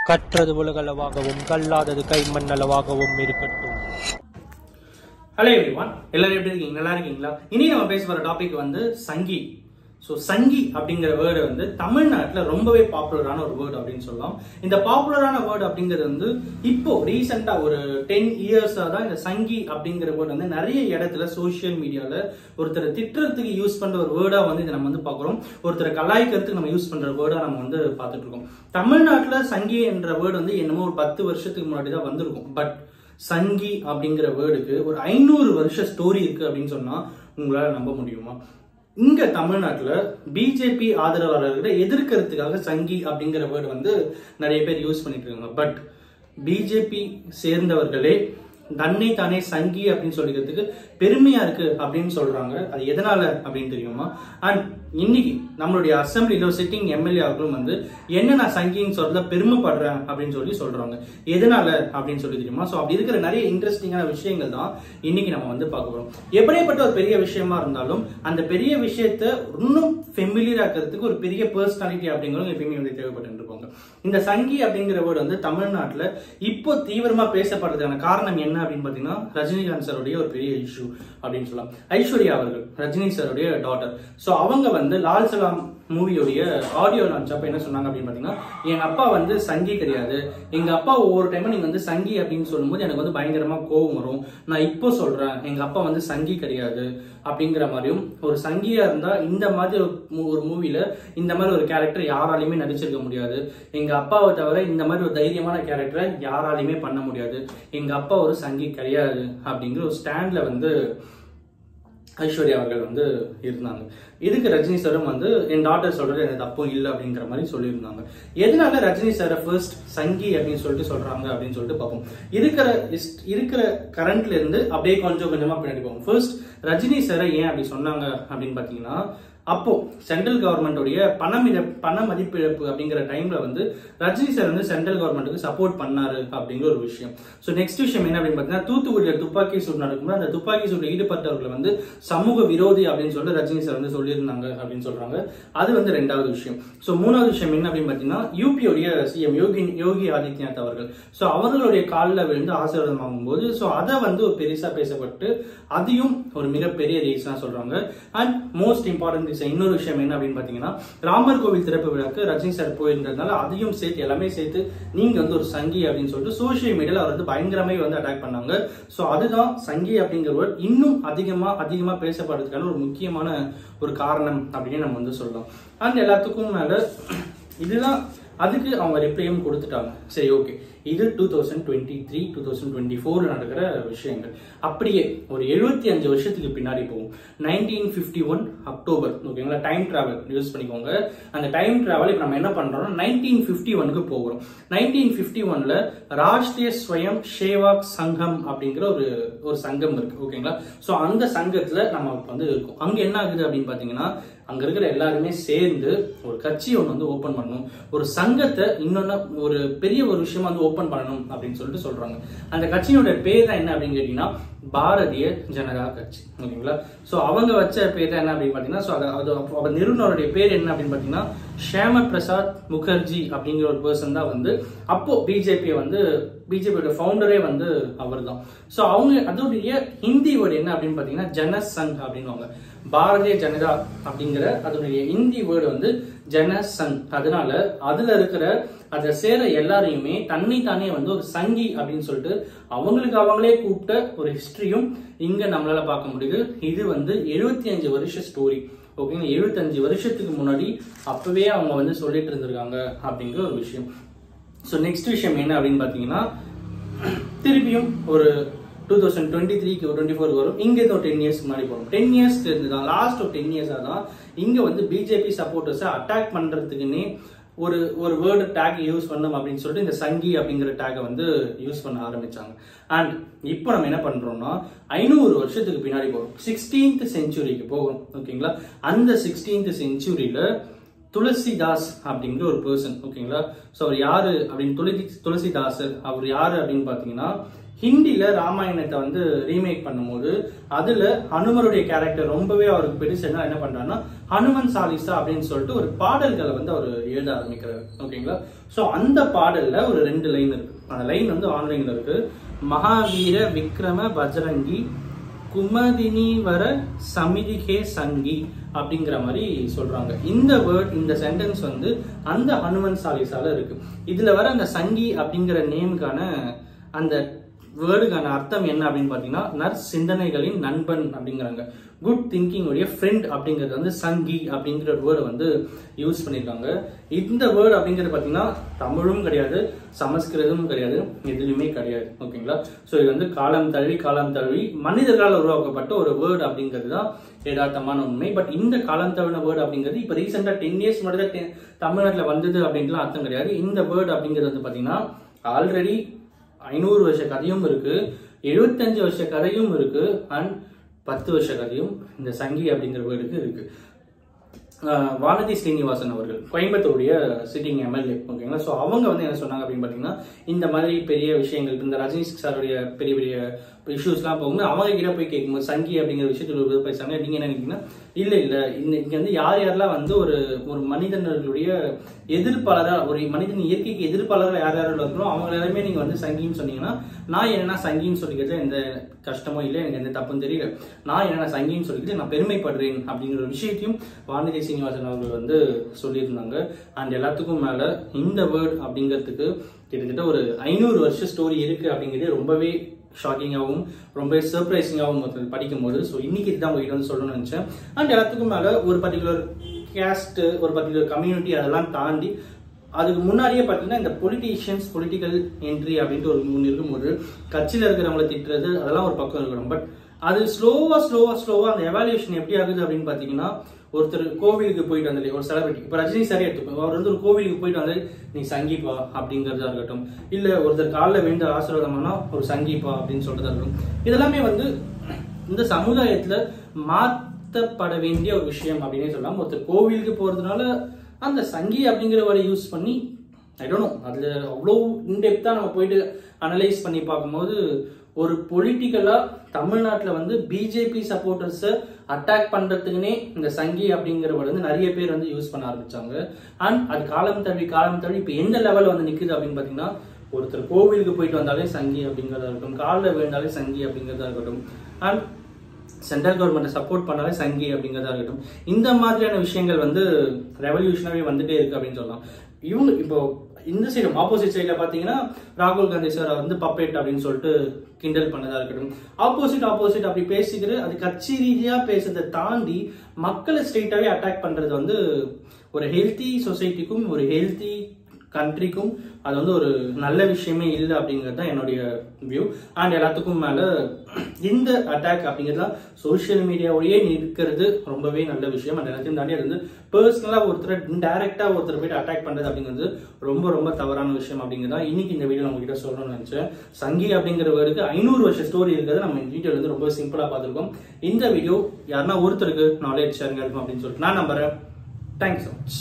கற்றது உலகளவாகவும் கல்லாதது கைமண் அளவாகவும் இருக்கட்டும். Hello everyone, எல்லாரும் எப்படி இருக்கீங்க? நல்லா இருக்கீங்களா? இனி நம்ம பேச போற டாபிக் வந்து சங்கி. ஸோ சங்கி அப்படிங்கிற வேர்டு வந்து தமிழ்நாட்டில் ரொம்பவே பாப்புலரான ஒரு வேர்டு அப்படின்னு சொல்லலாம். இந்த பாப்புலரான வேர்டு அப்படிங்கிறது வந்து இப்போ ரீசெண்டா ஒரு 10 இயர்ஸா தான் இந்த சங்கி அப்படிங்கிற வேர்டு வந்து நிறைய இடத்துல சோசியல் மீடியால ஒருத்தரை திட்டுறதுக்கு யூஸ் பண்ற ஒரு வேர்டா வந்து இதை நம்ம வந்து பாக்குறோம். ஒருத்தரை கலாய்க்கிறதுக்கு நம்ம யூஸ் பண்ற வேர்டா நம்ம வந்து பார்த்துட்டு இருக்கோம். தமிழ்நாட்டில் சங்கி என்ற வேர்டு வந்து என்னமோ ஒரு 10 வருஷத்துக்கு முன்னாடி தான் வந்திருக்கும். பட் சங்கி அப்படிங்கிற வேர்டுக்கு ஒரு 500 வருஷ ஸ்டோரி இருக்கு அப்படின்னு சொன்னா உங்களால நம்ப முடியுமா? இங்க தமிழ்நாட்டுல பிஜேபி ஆதரவாளர்களை எதிர்க்கிறதுக்காக சங்கி அப்படிங்கிற வேர்டு வந்து நிறைய பேர் யூஸ் பண்ணிட்டு இருக்காங்க. பட் பிஜேபி சேர்ந்தவர்களே தன்னை தானே சங்கி அப்படின்னு சொல்லிக்கிறதுக்கு பெருமையா இருக்கு அப்படின்னு சொல்றாங்க. அது எதனால அப்படின்னு தெரியுமா? அண்ட் இன்னைக்கு நம்மளுடைய அசம்பிளில சிட்டிங் எம்எல்ஏ அவர்களும் வந்து என்ன நான் சங்கின்னு சொல்றத பெருமைப்படுறேன் அப்படின்னு சொல்றாங்க. எதனால அப்படின்னு சொல்லி தெரியுமா? சோ அப்படி இருக்கிற நிறைய இன்ட்ரெஸ்டிங்கான விஷயங்கள் தான் இன்னைக்கு நம்ம வந்து பார்க்க போறோம். எப்படிப்பட்ட ஒரு பெரிய விஷயமா இருந்தாலும் அந்த பெரிய விஷயத்த இன்னும் ஃபெமிலியர் ஆக்கிறதுக்கு ஒரு பெரிய பர்சனாலிட்டி அப்படிங்கிறவங்க எப்பயுமே வந்து தேவைப்பட்டு இருப்பாங்க. இந்த சங்கி அப்படிங்கிற வேர்டு வந்து தமிழ்நாட்டுல இப்போ தீவிரமா பேசப்படுறதுக்கான காரணம் என்ன அப்படின்னு பாத்தீங்கன்னா ரஜினிகாந்த் சாருடைய ஒரு பெரிய இஷ்யூ அப்படின்னு சொல்லலாம். ஐஸ்வர்யா அவர்கள் ரஜினி சாருடைய டாட்டர். சோ அவங்க வந்து லால் சலாம் மூவியோடைய ஆடியோ லான்ச் அப்ப என்ன சொன்னாங்க அப்படின்னு பாத்தீங்கன்னா, எங்க அப்பா வந்து சங்கி கிடையாது. எங்க அப்பா ஒவ்வொரு டைமும் நீங்க வந்து சங்கி அப்படின்னு சொல்லும்போது எனக்கு வந்து பயங்கரமா கோபம் வரும். நான் இப்போ சொல்றேன் எங்க அப்பா வந்து சங்கி கிடையாது அப்படிங்கிற மாதிரியும், ஒரு சங்கியா இருந்தா இந்த மாதிரி ஒரு மூவில இந்த மாதிரி ஒரு கேரக்டர் யாராலையுமே நடிச்சிருக்க முடியாது. எங்க அப்பாவை தவிர இந்த மாதிரி ஒரு தைரியமான கேரக்டரை யாராலையுமே பண்ண முடியாது. எங்க அப்பா ஒரு சங்கி கிடையாது அப்படிங்கிற ஒரு ஸ்டாண்ட்ல வந்து ஐஸ்வர்யா அவர்கள் வந்து இருந்தாங்க. இதுக்கு ரஜினி சாரும் வந்து என் டாட்டர் சொல்றது எனக்கு தப்பும் இல்லை அப்படிங்கிற மாதிரி சொல்லியிருந்தாங்க. எதனால ரஜினி சாரை ஃபர்ஸ்ட் சங்கி அப்படின்னு சொல்லிட்டு சொல்றாங்க அப்படின்னு சொல்லிட்டு பார்ப்போம். இருக்கிற கரண்ட்ல இருந்து அப்படியே கொஞ்சம் கொஞ்சமா பின்னாடி போவோம். ஃபர்ஸ்ட் ரஜினி சாரை ஏன் அப்படி சொன்னாங்க அப்படின்னு பாத்தீங்கன்னா, அப்போ சென்ட்ரல் கவர்மெண்டோடைய பண மதிப்பிழப்பு அப்படிங்கிற டைம்ல வந்து ரஜினி சார் வந்து சென்ட்ரல் கவர்மெண்ட்டுக்கு சப்போர்ட் பண்ணாரு அப்படிங்கிற ஒரு விஷயம். சோ நெக்ஸ்ட் விஷயம் என்ன அப்படின்னு பாத்தீங்கன்னா, தூத்துக்குடியில துப்பாக்கி சூடு நடக்கும்போது அந்த துப்பாக்கி சூடு ஈடுபட்டவர்களை வந்து சமூக விரோதி அப்படின்னு சொல்லிட்டு ரஜினி சார் வந்து சொல்லியிருந்தாங்க அப்படின்னு சொல்றாங்க. அது வந்து ரெண்டாவது விஷயம். சோ மூணாவது விஷயம் என்ன அப்படின்னு பாத்தீங்கன்னா, யூபியோடைய சிஎம் யோகி ஆதித்யநாத் அவர்கள் சோ அவர்களுடைய காலில் விழுந்து ஆசீர்வாதம் வாங்கும்போது சோ அதை வந்து ஒரு பெருசா பேசப்பட்டு அதையும் ஒரு மிகப்பெரிய ரீசனா சொல்றாங்க. அண்ட் மோஸ்ட் இம்பார்ட்டன்ட் இன்னொரு விஷயம் என்ன அப்படின்னு பாத்தீங்கன்னா, ராமர் கோவில் திறப்பு விழாக்கு ரஜினி சார் போயிருந்ததுனால அதையும் சேர்த்து எல்லாமே சேர்த்து நீங்க வந்து ஒரு சங்கி அப்படின்னு சொல்லிட்டு சோசியல் மீடியால அவர் வந்து பயங்கரமே வந்து அட்டாக் பண்ணாங்க. சோ அதுதான் சங்கி அப்படிங்கிற வேர்ட் இன்னும் அதிகமா பேசப்படுறதுக்கான ஒரு முக்கியமான ஒரு காரணம் அப்படின்னு நம்ம வந்து சொல்லலாம். அண்ட் எல்லாத்துக்கும் மேல இதுதான் அதுக்கு அவங்க ரிப்ளையும் கொடுத்துட்டாங்க. சரி, ஓகே, இது 2023 2024 நடக்கிற விஷயங்கள். அப்படியே ஒரு 75 வருஷத்துக்கு பின்னாடி போகும். 1951 அக்டோபர். ஓகேங்களா? டைம் டிராவல் யூஸ் பண்ணிக்கோங்க. அந்த டைம் டிராவல் இப்ப நம்ம என்ன பண்றோம்னா 1951க்கு போகிறோம். 1951ல ராஷ்டிரிய ஸ்வயம் சேவாக் சங்கம் அப்படிங்கிற ஒரு சங்கம் இருக்கு. ஓகேங்களா? சோ அந்த சங்கத்துல நம்ம வந்து இருக்கோம். அங்க என்ன ஆகுது அப்படின்னு பாத்தீங்கன்னா, அங்க இருக்கிற எல்லாருமே சேர்ந்து ஒரு கட்சி ஒன்று வந்து ஓபன் பண்ணணும், ஒரு சங்கத்தை இன்னொன்னு ஒரு பெரிய ஒரு விஷயமா வந்து ஓபன் பண்ணணும் அப்படின்னு சொல்லிட்டு சொல்றாங்க. அந்த கட்சியோட பேர் தான் என்ன அப்படின்னு கேட்டீங்கன்னா பாரதிய ஜனதா கட்சி. ஓகேங்களா? சோ அவங்க வச்ச பேர் தான் என்ன அப்படின்னு பாத்தீங்கன்னா, நிறுவனருடைய பேர் என்ன அப்படின்னு பாத்தீங்கன்னா ஷியாமா பிரசாத் முகர்ஜி அப்படிங்கிற ஒரு பர்சன் தான் வந்து அப்போ பிஜேபியோட ஃபவுண்டரே வந்து அவர் தான். சோ அவங்க அதோடைய ஹிந்தி வேர்டு என்ன அப்படின்னு பாத்தீங்கன்னா ஜனசங் அப்படின்னு. பாரதிய ஜனதா அப்படிங்கிற அதனுடைய ஹிந்தி வேர்டு வந்து ஜனசங். அதனால அதுல இருக்கிற அதை சேர எல்லாரையுமே தன்னைத்தானே வந்து ஒரு சங்கி அப்படின்னு சொல்லிட்டு அவங்களே கூப்பிட்ட ஒரு ஹிஸ்டரியும் இங்க நம்மளால பார்க்க முடியுது. இது வந்து 75 வருஷ ஸ்டோரி. ஓகேங்க, 75 வருஷத்துக்கு முன்னாடி அப்பவே அவங்க வந்து சொல்லிட்டு இருந்திருக்காங்க அப்படிங்கிற ஒரு விஷயம். ஸோ நெக்ஸ்ட் விஷயம் என்ன அப்படின்னு பாத்தீங்கன்னா, திருப்பியும் ஒரு 2023க்கு 24 வரும். இங்க ஒரு 10 இயர்ஸ் முன்னாடி போறோம். 10 இயர்ஸ் இருந்துதான் லாஸ்ட் ஒரு 10 இயர்ஸா தான் இங்க வந்து பிஜேபி சப்போர்ட்டர்ஸை அட்டாக் பண்றதுக்குன்னே ஒரு வேர்டு டேக் யூஸ் பண்ணணும் அப்படின்னு சொல்லிட்டு இந்த சங்கி அப்படிங்கிற டேகை வந்து யூஸ் பண்ண ஆரம்பிச்சாங்க. அண்ட் இப்போ நம்ம என்ன பண்றோம்னா 500 வருஷத்துக்கு பின்னாடி போறோம். 16th செஞ்சுரிக்கு போகிறோம். ஓகேங்களா? அந்த 16th செஞ்சுரியில துளசிதாஸ் அப்படிங்கிற ஒரு பர்சன். ஓகேங்களா? சோ அவர் யாரு அப்படின்னு துளசிதாசர் அவர் யாரு அப்படின்னு பாத்தீங்கன்னா, ஹிந்தில ராமாயணத்தை வந்து ரீமேக் பண்ணும்போது அதுல ஹனுமருடைய கேரக்டர் ரொம்பவே அவருக்கு பெருசுன்னா என்ன பண்றாருன்னா ஹனுமன் சாலிசா அப்படின்னு சொல்லிட்டு ஒரு பாடல்களை வந்து அவர் எழுத ஆரம்பிக்கிறாரு. ஓகேங்களா? ஸோ அந்த பாடல்ல ஒரு 2 லைன் இருக்கு. அந்த லைன் வந்து ஆன்லைன்ல இருக்கு. மகாவீர விக்ரம பஜரங்கி குமதினி வர சமிதிகே சங்கி அப்படிங்கிற மாதிரி சொல்றாங்க. இந்த வேர்ட், இந்த சென்டென்ஸ் வந்து அந்த ஹனுமன் சாலிசால இருக்கு. இதுல வர அந்த சங்கி அப்படிங்கிற நேமுக்கான அந்த வேர்டுக்கான அர்த்தம் என்ன அப்படின்னு பாத்தீங்கன்னா, நற்சிந்தனைகளின் நண்பன் அப்படிங்கிறாங்க. குட் திங்கிங் உடைய ஃப்ரெண்ட் அப்படிங்கிறது வந்து சங்கி அப்படிங்கிற வேர்டு வந்து யூஸ் பண்ணிருக்காங்க. இந்த வேர்டு அப்படிங்கிறது பாத்தீங்கன்னா தமிழும் கிடையாது, சமஸ்கிருதமும் கிடையாது, எதுலையுமே கிடையாது. ஓகேங்களா? ஸோ இது வந்து காலம் தழுவி மனிதர்களால் உருவாக்கப்பட்ட ஒரு வேர்டு அப்படிங்கிறது தான் யதார்த்தமான உண்மை. பட் இந்த காலம் தழுவின வேர்டு அப்படிங்கிறது இப்ப ரீசெண்டா 10 இயர்ஸ் முன்னாடி தான் தமிழ்நாட்டில் வந்தது அப்படின்ட்டுலாம் அர்த்தம் கிடையாது. இந்த வேர்டு அப்படிங்கிறது வந்து பாத்தீங்கன்னா ஆல்ரெடி 500 வருஷ கதையும் இருக்கு, 75 வருஷ கதையும் இருக்கு, அண்ட் 10 வருஷ கதையும் இந்த சங்கி அப்படிங்கிற வேர்டுக்கு இருக்கு. வானதி ஸ்ரீனிவாசன் அவர்கள் கோயம்புத்தூருடைய சிட்டிங் எம்எல்ஏ. ஓகேங்களா? ஸோ அவங்க வந்து என்ன சொன்னாங்க அப்படின்னு பாத்தீங்கன்னா, இந்த மாதிரி பெரிய விஷயங்கள், இந்த ரஜினி சாருடைய பெரிய பெரிய இஷ்யூஸ்லாம் போகும்போது அவங்க கிட்ட போய் கேட்கும்போது சங்கி அப்படிங்கிற விஷயத்துல பேசுறாங்க. நீங்க என்ன நினைக்கிறீங்கன்னா, இல்ல இங்க வந்து யாரெல்லாம் வந்து ஒரு மனிதர்களுடைய எதிர்ப்பாளரா, ஒரு மனிதன் இயற்கைக்கு எதிர்ப்பாளராக யாரெல்லாம் இருக்கிறோம் அவங்க எல்லாருமே நீங்க வந்து சங்கின்னு சொன்னீங்கன்னா, நான் என்னன்னா சங்கின்னு சொல்லிக்கிறது எந்த கஷ்டமோ இல்லை, எனக்கு எந்த தப்பும் தெரியல, நான் என்னன்னா சங்கின்னு சொல்லிக்கிட்டு நான் பெருமைப்படுறேன் அப்படிங்கிற ஒரு விஷயத்தையும் வானதி சீனிவாசன் அவர்கள் வந்து சொல்லியிருந்தாங்க. அண்ட் எல்லாத்துக்கும் மேல இந்த வேர்ட் அப்படிங்கிறதுக்கு கிட்டத்தட்ட ஒரு 500 வருஷ ஸ்டோரி இருக்கு அப்படிங்கிறது ரொம்பவே ஷாக்கிங்காகவும் ரொம்ப சர்ப்ரைசிங்காகவும் படிக்கும் போது. ஸோ இன்னைக்கு இதுதான் உங்ககிட்ட வந்து சொல்லணும்னு நினைச்சேன். அண்ட் எல்லாத்துக்கும் மேல ஒரு பர்டிகுலர் கேஸ்ட், ஒரு பர்டிகுலர் கம்யூனிட்டி அதெல்லாம் தாண்டி அதுக்கு முன்னாடியே பாத்தீங்கன்னா இந்த பொலிட்டிக்கல் என்ட்ரி அப்படின்ட்டு ஒரு முன் இருக்கும்போது கட்சியில இருக்கிறவங்களை திட்டுறது அதெல்லாம் ஒரு பக்கம் இருக்கணும். பட் அது ஸ்லோவா அந்த எவாலுவேஷன் எப்படி ஆகுது அப்படின்னு பாத்தீங்கன்னா, ஒருத்தர் கோவிலுக்கு போயிட்டு வந்தாலே, ஒரு செலிபிரிட்டி, இப்ப ரஜினி சாரே எடுத்துக்கோ, அவர் வந்து ஒரு கோவிலுக்கு போயிட்டு வந்தாலே நீ சங்கிப்பா அப்படிங்கறதா இருக்கட்டும், இல்ல ஒருத்தர் காலில் விழுந்த ஆசீர்வாதம்னா ஒரு சங்கிப்பா அப்படின்னு சொல்றதா இருக்கட்டும், இதெல்லாமே வந்து இந்த சமுதாயத்துல மாற்றப்பட வேண்டிய ஒரு விஷயம் அப்படின்னே சொல்லலாம். ஒருத்தர் கோவிலுக்கு போறதுனால அந்த சங்கி அப்படிங்கிற வேர்டை யூஸ் பண்ணி ஐ டோன்ட் நோ, அதுல அவ்வளோ இன்டெப்தா நம்ம போயிட்டு அனலைஸ் பண்ணி பார்க்கும்போது ஒரு பொலிட்டிக்கலா தமிழ்நாட்டில் வந்து பிஜேபி சப்போர்ட்டர்ஸை அட்டாக் பண்றதுக்குன்னே இந்த சங்கி அப்படிங்கிற வேர்டு வந்து நிறைய பேர் வந்து யூஸ் பண்ண ஆரம்பிச்சாங்க. அண்ட் அது காலம் தழுவி இப்போ எந்த லெவலில் வந்து நிற்குது அப்படின்னு பார்த்தீங்கன்னா, ஒருத்தர் கோவிலுக்கு போயிட்டு வந்தாலே சங்கி அப்படிங்கிறதா இருக்கட்டும், காலில் விழுந்தாலே சங்கி அப்படிங்கிறதா இருக்கட்டும், அண்ட் சென்ட்ரல் கவர்மெண்ட்டை சப்போர்ட் பண்ணாலே சங்கி அப்படிங்கிறதா இருக்கட்டும், இந்த மாதிரியான விஷயங்கள் வந்து ரெவல்யூஷனாவே வந்துட்டே இருக்கு அப்படின்னு சொல்லலாம். இவங்க இப்போ இந்த சைடு ஆப்போசிட் சைட்ல பாத்தீங்கன்னா ராகுல் காந்தி சார் வந்து பப்பேட் அப்படின்னு சொல்லிட்டு கிண்டல் பண்ணதா இருக்கட்டும், ஆப்போசிட் அப்படி பேசிக்கிட்டு அது கட்சி ரீதியா பேசுறதை தாண்டி மக்களை ஸ்ட்ரெயிட்டாவே அட்டாக் பண்றது வந்து ஒரு ஹெல்த்தி சொசைட்டிக்கும் ஒரு ஹெல்த்தி கண்ட்ரிக்கும் அது வந்து ஒரு நல்ல விஷயமே இல்லை அப்படிங்கிறது தான் என்னுடைய வியூ. அண்ட் எல்லாத்துக்கும் மேல இந்த அட்டாக் அப்படிங்கிறதுலாம் சோசியல் மீடியாவோடயே நிற்கிறது ரொம்பவே நல்ல விஷயம். அந்த எல்லாத்தையும் தாண்டி அது வந்து பர்சனலா ஒருத்தர் இன்டைரக்டா ஒருத்தர் போயிட்டு அட்டாக் பண்றது அப்படிங்கிறது ரொம்ப தவறான விஷயம் அப்படிங்கிறதா இன்னைக்கு இந்த வீடியோ உங்ககிட்ட சொல்லணும்னு நினைச்சேன். சங்கி அப்படிங்கிற வேர்டுக்கு 500 வருஷ ஸ்டோரி இருக்கிறது நம்ம இந்த வீடியோ வந்து ரொம்ப சிம்பிளா பார்த்துருக்கோம். இந்த வீடியோ யாருன்னா ஒருத்தருக்கு நாலேஜ் ஷேரிங் இருக்கும் அப்படின்னு சொல்லிட்டு நான் நம்புறேன். Thanks so much.